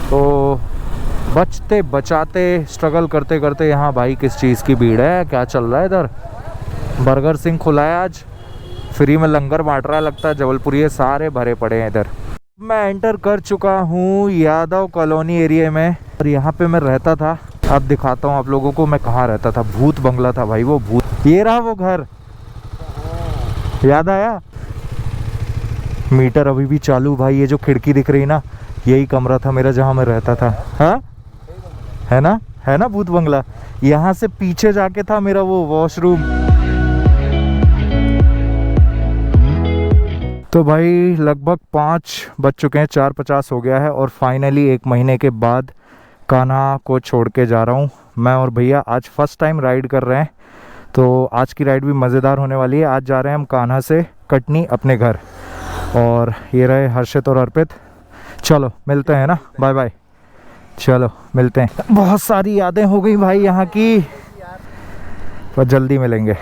तो बचते बचाते स्ट्रगल करते करते यहाँ भाई किस चीज़ की भीड़ है, क्या चल रहा है इधर। बर्गर सिंह खुला है आज, फ्री में लंगर बांट रहा है लगता है जबलपुर, ये सारे भरे पड़े हैं इधर। मैं एंटर कर चुका हूँ यादव कॉलोनी एरिया में और यहाँ पे मैं रहता था। अब दिखाता हूँ आप लोगों को मैं कहाँ रहता था। भूत बंगला था भाई वो, भूत। ये रहा वो घर, याद आया। मीटर अभी भी चालू भाई। ये जो खिड़की दिख रही ना, यही कमरा था मेरा जहाँ मैं रहता था। हाँ है ना भूत बंगला। यहाँ से पीछे जाके था मेरा वो वॉशरूम। तो भाई लगभग 5 बज चुके हैं, 4:50 हो गया है और फाइनली 1 महीने के बाद कान्हा को छोड़ के जा रहा हूँ मैं और भैया। आज फर्स्ट टाइम राइड कर रहे हैं, तो आज की राइड भी मज़ेदार होने वाली है। आज जा रहे हैं हम कान्हा से कटनी अपने घर। और ये रहे हर्षित और अर्पित। चलो मिलते हैं ना, बाय बाय। चलो मिलते हैं। बहुत सारी यादें हो गई भाई यहाँ की, पर जल्दी मिलेंगे।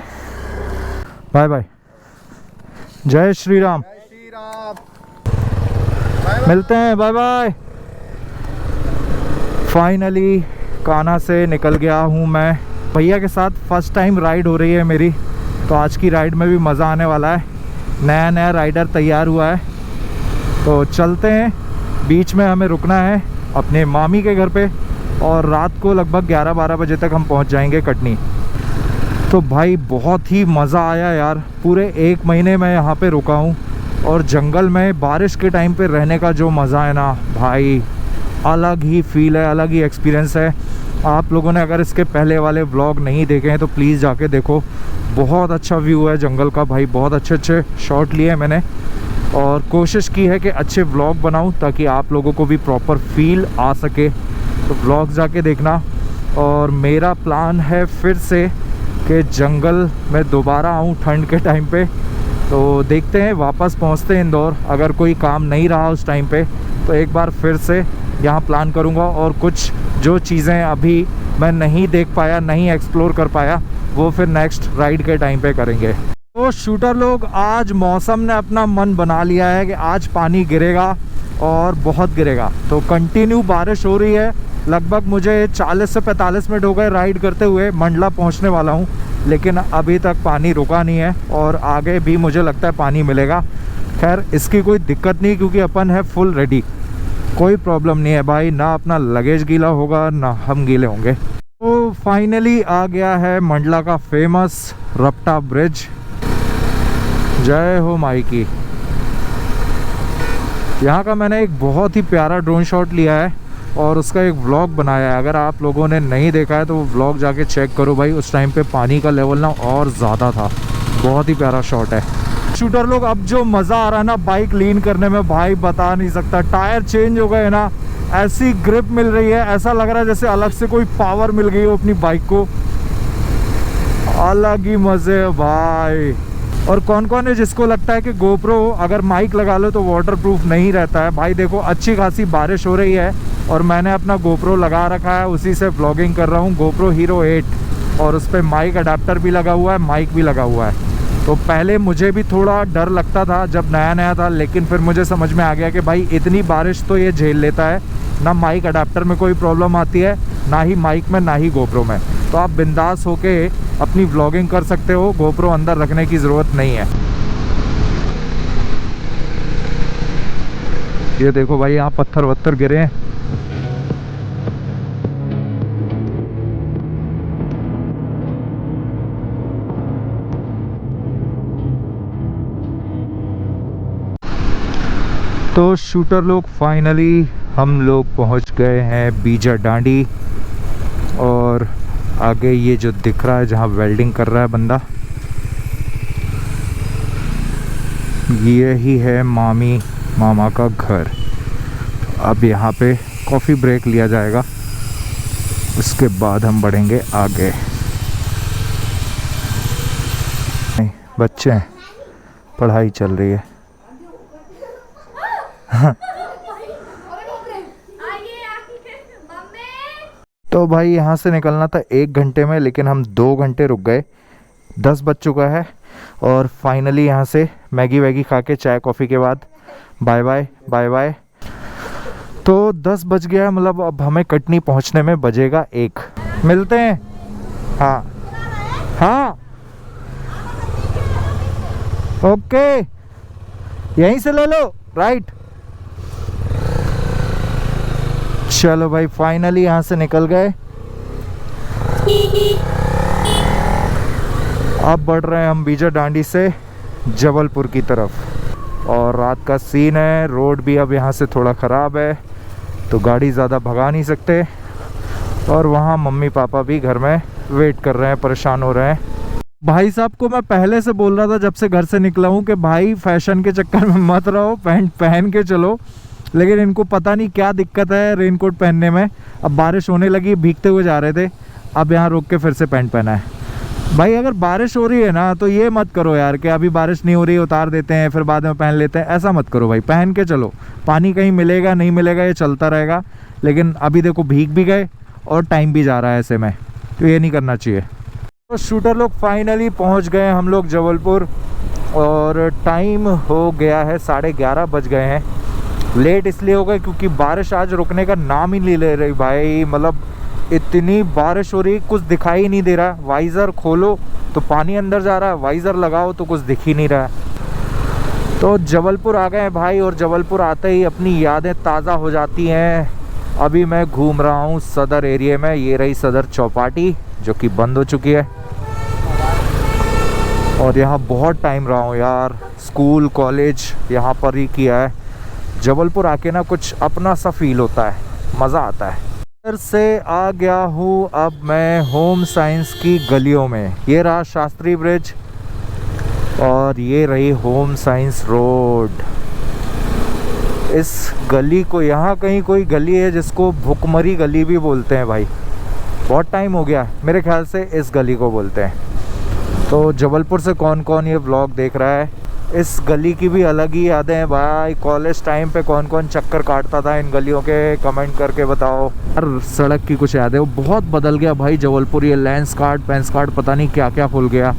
बाय बाय, जय श्री राम। मिलते हैं, बाय बाय। फाइनली कान्हा से निकल गया हूँ मैं। भैया के साथ फर्स्ट टाइम राइड हो रही है मेरी, तो आज की राइड में भी मज़ा आने वाला है। नया नया राइडर तैयार हुआ है, तो चलते हैं। बीच में हमें रुकना है अपने मामी के घर पे और रात को लगभग 11-12 बजे तक हम पहुंच जाएंगे कटनी। तो भाई बहुत ही मज़ा आया यार। पूरे 1 महीने मैं यहाँ पे रुका हूँ और जंगल में बारिश के टाइम पे रहने का जो मज़ा है ना भाई, अलग ही फील है, अलग ही एक्सपीरियंस है। आप लोगों ने अगर इसके पहले वाले व्लॉग नहीं देखे हैं तो प्लीज़ जाके देखो। बहुत अच्छा व्यू है जंगल का भाई, बहुत अच्छे अच्छे शॉट लिए हैं मैंने और कोशिश की है कि अच्छे व्लॉग बनाऊं ताकि आप लोगों को भी प्रॉपर फील आ सके। तो व्लॉग जाके देखना। और मेरा प्लान है फिर से कि जंगल में दोबारा आऊं ठंड के टाइम पे। तो देखते हैं, वापस पहुंचते हैं इंदौर। अगर कोई काम नहीं रहा उस टाइम पे तो एक बार फिर से यहाँ प्लान करूँगा और कुछ जो चीज़ें अभी मैं नहीं देख पाया, नहीं एक्सप्लोर कर पाया, वो फिर नेक्स्ट राइड के टाइम पे करेंगे। तो शूटर लोग, आज मौसम ने अपना मन बना लिया है कि आज पानी गिरेगा और बहुत गिरेगा। तो कंटिन्यू बारिश हो रही है। लगभग मुझे 40 से 45 मिनट हो गए राइड करते हुए, मंडला पहुंचने वाला हूं, लेकिन अभी तक पानी रुका नहीं है और आगे भी मुझे लगता है पानी मिलेगा। खैर इसकी कोई दिक्कत नहीं क्योंकि अपन है फुल रेडी, कोई प्रॉब्लम नहीं है भाई। ना अपना लगेज गीला होगा ना हम गीले होंगे। तो फाइनली आ गया है मंडला का फेमस रपटा ब्रिज। जय हो माई की। यहाँ का मैंने एक बहुत ही प्यारा ड्रोन शॉट लिया है और उसका एक व्लॉग बनाया है। अगर आप लोगों ने नहीं देखा है तो वो व्लॉग जाके चेक करो भाई। उस टाइम पे पानी का लेवल ना और ज़्यादा था। बहुत ही प्यारा शॉट है। शूटर लोग, अब जो मज़ा आ रहा है ना बाइक लीन करने में भाई, बता नहीं सकता। टायर चेंज हो गए ना, ऐसी ग्रिप मिल रही है, ऐसा लग रहा है जैसे अलग से कोई पावर मिल गई हो अपनी बाइक को। अलग ही मज़े है भाई। और कौन कौन है जिसको लगता है कि गोप्रो अगर माइक लगा लो तो वाटरप्रूफ नहीं रहता है। भाई देखो, अच्छी खासी बारिश हो रही है और मैंने अपना गोप्रो लगा रखा है, उसी से व्लॉगिंग कर रहा हूँ। गोप्रो हीरो 8 और उस पर माइक अडेप्टर भी लगा हुआ है, माइक भी लगा हुआ है। तो पहले मुझे भी थोड़ा डर लगता था जब नया नया था, लेकिन फिर मुझे समझ में आ गया कि भाई इतनी बारिश तो ये झेल लेता है। ना माइक अडेप्टर में कोई प्रॉब्लम आती है, ना ही माइक में, ना ही गोप्रो में। तो आप बिंदास होके अपनी व्लॉगिंग कर सकते हो, गोप्रो अंदर रखने की ज़रूरत नहीं है। ये देखो भाई, यहाँ पत्थर वत्थर गिरे हैं। तो शूटर लोग, फाइनली हम लोग पहुंच गए हैं बीजा डांडी। और आगे ये जो दिख रहा है जहां वेल्डिंग कर रहा है बंदा, ये ही है मामी मामा का घर। अब यहाँ पे कॉफ़ी ब्रेक लिया जाएगा, उसके बाद हम बढ़ेंगे आगे। नहीं, बच्चे हैं, पढ़ाई चल रही है। तो भाई यहाँ से निकलना था 1 घंटे में, लेकिन हम 2 घंटे रुक गए। 10 बज चुका है और फाइनली यहाँ से मैगी वैगी खा के, चाय कॉफ़ी के बाद बाय बाय बाय बाय। तो 10 बज गया, मतलब अब हमें कटनी पहुंचने में बजेगा 1। मिलते हैं। हाँ हाँ ओके, यहीं से ले लो राइट। चलो भाई फाइनली यहाँ से निकल गए। अब बढ़ रहे हैं हम बीजा डांडी से जबलपुर की तरफ। और रात का सीन है, रोड भी अब यहाँ से थोड़ा ख़राब है तो गाड़ी ज़्यादा भगा नहीं सकते। और वहाँ मम्मी पापा भी घर में वेट कर रहे हैं, परेशान हो रहे हैं। भाई साहब को मैं पहले से बोल रहा था जब से घर से निकला हूँ कि भाई फैशन के चक्कर में मत रहो, पैंट पहन के चलो। लेकिन इनको पता नहीं क्या दिक्कत है रेनकोट पहनने में। अब बारिश होने लगी, भीगते हुए जा रहे थे, अब यहाँ रोक के फिर से पैंट पहना है। भाई अगर बारिश हो रही है ना तो ये मत करो यार कि अभी बारिश नहीं हो रही उतार देते हैं फिर बाद में पहन लेते हैं, ऐसा मत करो भाई, पहन के चलो। पानी कहीं मिलेगा नहीं मिलेगा ये चलता रहेगा, लेकिन अभी देखो भीग भी गए और टाइम भी जा रहा है ऐसे में, तो ये नहीं करना चाहिए। तो शूटर लोग फाइनली पहुंच गए हम लोग जबलपुर, और टाइम हो गया है 11:30 बज गए हैं। लेट इसलिए हो गए क्योंकि बारिश आज रुकने का नाम ही नहीं ले रही भाई। मतलब इतनी बारिश हो रही, कुछ दिखाई ही नहीं दे रहा। वाइज़र खोलो तो पानी अंदर जा रहा है, वाइज़र लगाओ तो कुछ दिख ही नहीं रहा है। तो जबलपुर आ गए हैं भाई, और जबलपुर आते ही अपनी यादें ताज़ा हो जाती हैं। अभी मैं घूम रहा हूँ सदर एरिया में, ये रही सदर चौपाटी जो कि बंद हो चुकी है। और यहाँ बहुत टाइम रहा हूँ यार, स्कूल कॉलेज यहाँ पर ही किया है। जबलपुर आके ना कुछ अपना सा फील होता है, मज़ा आता है। इधर से आ गया हूँ अब मैं होम साइंस की गलियों में। ये रहा शास्त्री ब्रिज और ये रही होम साइंस रोड। इस गली को, यहाँ कहीं कोई गली है जिसको भुखमरी गली भी बोलते हैं भाई, बहुत टाइम हो गया, मेरे ख्याल से इस गली को बोलते हैं। तो जबलपुर से कौन कौन ये व्लॉग देख रहा है, इस गली की भी अलग ही यादें हैं भाई। कॉलेज टाइम पे कौन कौन चक्कर काटता था इन गलियों के, कमेंट करके बताओ। हर सड़क की कुछ यादें, वो बहुत बदल गया भाई जबलपुर। ये लेंस कार्ड पेंस कार्ड पता नहीं क्या क्या खुल गया,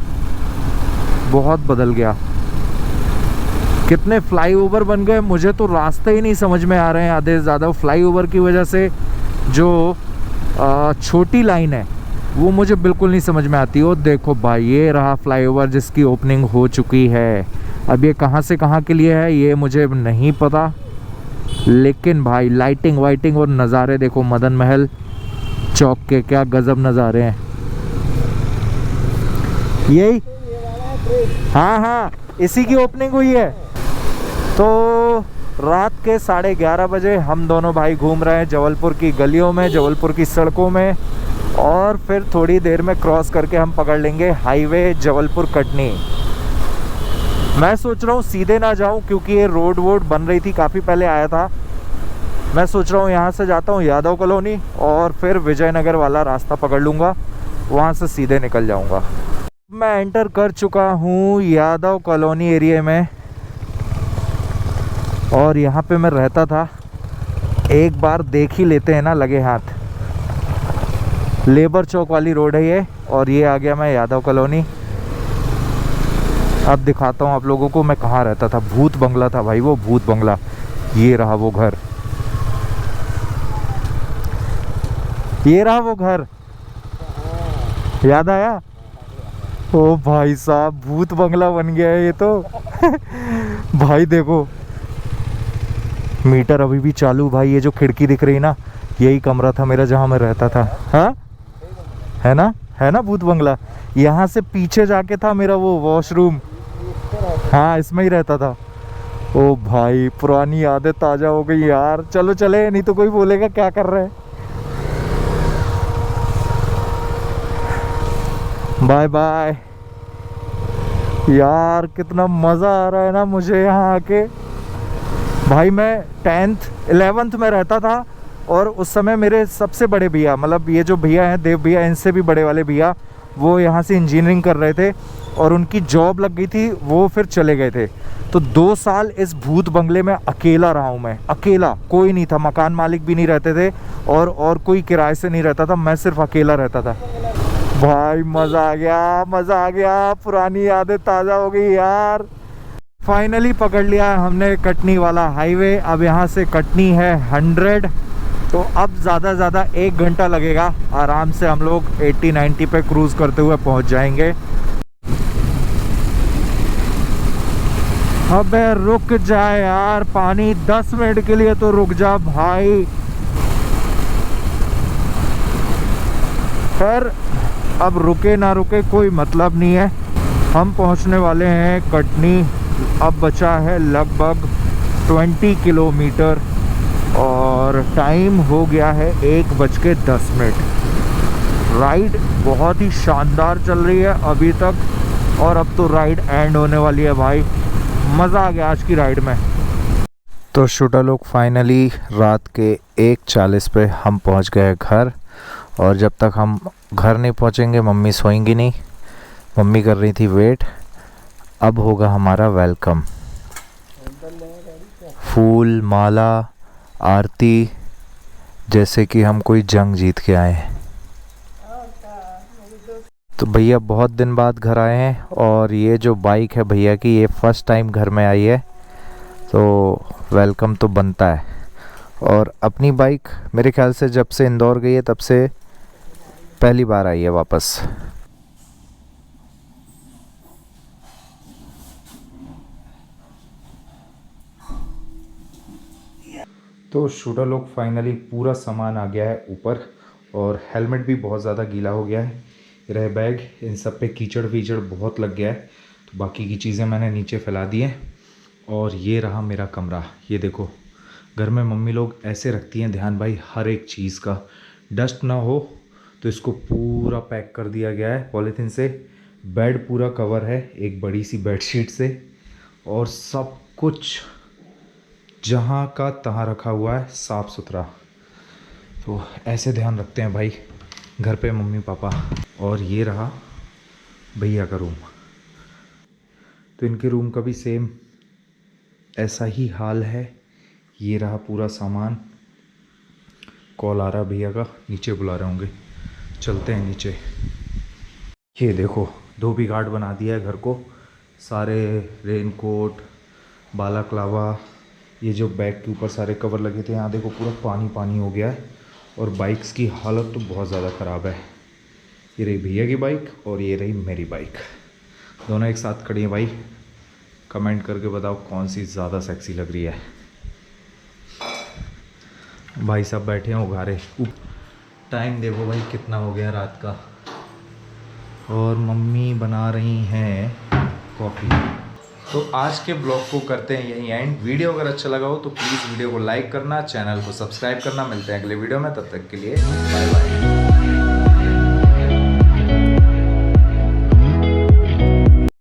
बहुत बदल गया। कितने फ्लाईओवर बन गए, मुझे तो रास्ते ही नहीं समझ में आ रहे हैं आधे से ज़्यादा। फ्लाईओवर की वजह से जो छोटी लाइन है वो मुझे बिल्कुल नहीं समझ में आती। और देखो भाई ये रहा फ्लाईओवर जिसकी ओपनिंग हो चुकी है। अब ये कहाँ से कहाँ के लिए है ये मुझे नहीं पता, लेकिन भाई लाइटिंग वाइटिंग और नज़ारे देखो, मदन महल चौक के क्या गजब नज़ारे हैं। यही, हाँ हाँ इसी की ओपनिंग हुई है। तो रात के 11:30 बजे हम दोनों भाई घूम रहे हैं जबलपुर की गलियों में, जबलपुर की सड़कों में। और फिर थोड़ी देर में क्रॉस करके हम पकड़ लेंगे हाईवे जबलपुर कटनी। मैं सोच रहा हूँ सीधे ना जाऊँ क्योंकि ये रोड वोड बन रही थी, काफ़ी पहले आया था। मैं सोच रहा हूँ यहाँ से जाता हूँ यादव कॉलोनी और फिर विजयनगर वाला रास्ता पकड़ लूँगा, वहाँ से सीधे निकल जाऊँगा। मैं एंटर कर चुका हूँ यादव कॉलोनी एरिया में, और यहाँ पे मैं रहता था। एक बार देख ही लेते हैं ना लगे हाथ। लेबर चौक वाली रोड है ये, और ये आ गया मैं यादव कॉलोनी। अब दिखाता हूँ आप लोगों को मैं कहाँ रहता था। भूत बंगला था भाई वो, भूत बंगला। ये रहा वो घर, ये रहा वो घर, याद आया? ओ भाई साहब भूत बंगला बन गया है ये तो। भाई देखो मीटर अभी भी चालू भाई। ये जो खिड़की दिख रही ना, यही कमरा था मेरा जहाँ मैं रहता था। हाँ है ना भूत बंगला। यहाँ से पीछे जाके था मेरा वो वॉशरूम, हाँ इसमें ही रहता था। ओ भाई पुरानी यादें ताज़ा हो गई यार। चलो चले, नहीं तो कोई बोलेगा क्या कर रहे हैं। बाय बाय यार, कितना मज़ा आ रहा है ना मुझे यहाँ आके। भाई मैं 10th 11th में रहता था, और उस समय मेरे सबसे बड़े भैया, मतलब ये जो भैया हैं देव भैया, इनसे भी बड़े वाले भैया, वो यहाँ से इंजीनियरिंग कर रहे थे और उनकी जॉब लग गई थी, वो फिर चले गए थे। तो 2 साल इस भूत बंगले में अकेला रहा हूँ मैं, अकेला, कोई नहीं था, मकान मालिक भी नहीं रहते थे और कोई किराए से नहीं रहता था, मैं सिर्फ अकेला रहता था। भाई मज़ा आ गया, मज़ा आ गया, पुरानी यादें ताज़ा हो गई यार। फाइनली पकड़ लिया है हमने कटनी वाला हाईवे। अब यहाँ से कटनी है 100, तो अब ज़्यादा 1 घंटा लगेगा। आराम से हम लोग 80-90 पे क्रूज़ करते हुए पहुँच जाएंगे। अबे रुक जा यार, पानी 10 मिनट के लिए तो रुक जा भाई। पर अब रुके ना रुके कोई मतलब नहीं है, हम पहुंचने वाले हैं कटनी। अब बचा है लगभग 20 किलोमीटर और टाइम हो गया है 1:10। राइड बहुत ही शानदार चल रही है अभी तक, और अब तो राइड एंड होने वाली है भाई। मज़ा आ गया आज की राइड में। तो शूटर लोग फाइनली रात के 1:40 पे हम पहुंच गए घर, और जब तक हम घर नहीं पहुंचेंगे मम्मी सोएंगी नहीं। मम्मी कर रही थी वेट। अब होगा हमारा वेलकम, फूल माला आरती, जैसे कि हम कोई जंग जीत के आए हैं। तो भैया बहुत दिन बाद घर आए हैं, और ये जो बाइक है भैया की, ये फर्स्ट टाइम घर में आई है, तो वेलकम तो बनता है। और अपनी बाइक मेरे ख्याल से जब से इंदौर गई है तब से पहली बार आई है वापस। तो शूटर लोग फाइनली पूरा सामान आ गया है ऊपर, और हेलमेट भी बहुत ज़्यादा गीला हो गया है। रह बैग, इन सब पे कीचड़ वीचड़ बहुत लग गया है, तो बाकी की चीज़ें मैंने नीचे फैला दी हैं। और ये रहा मेरा कमरा। ये देखो, घर में मम्मी लोग ऐसे रखती हैं ध्यान भाई हर एक चीज़ का, डस्ट ना हो, तो इसको पूरा पैक कर दिया गया है पॉलीथीन से। बेड पूरा कवर है एक बड़ी सी बेडशीट से, और सब कुछ जहाँ का तहाँ रखा हुआ है साफ़ सुथरा। तो ऐसे ध्यान रखते हैं भाई घर पे मम्मी पापा। और ये रहा भैया का रूम, तो इनके रूम का भी सेम ऐसा ही हाल है। ये रहा पूरा सामान। कॉल आ रहा भैया का, नीचे बुला रहे होंगे, चलते हैं नीचे। ये देखो धोबी घाट बना दिया है घर को, सारे रेनकोट बालाक्लावा, ये जो बैग के ऊपर सारे कवर लगे थे, यहाँ देखो पूरा पानी पानी हो गया है। और बाइक्स की हालत तो बहुत ज़्यादा ख़राब है। ये रही भैया की बाइक और ये रही मेरी बाइक, दोनों एक साथ खड़ी हैं भाई। कमेंट करके बताओ कौन सी ज़्यादा सेक्सी लग रही है। भाई साहब बैठे हैं उघारे। टाइम देखो भाई कितना हो गया रात का, और मम्मी बना रही हैं कॉफ़ी। तो आज के ब्लॉग को करते हैं यहीं एंड। वीडियो अगर अच्छा लगा हो तो प्लीज़ वीडियो को लाइक करना, चैनल को सब्सक्राइब करना। मिलते हैं अगले वीडियो में, तब तक के लिए बाय बाय।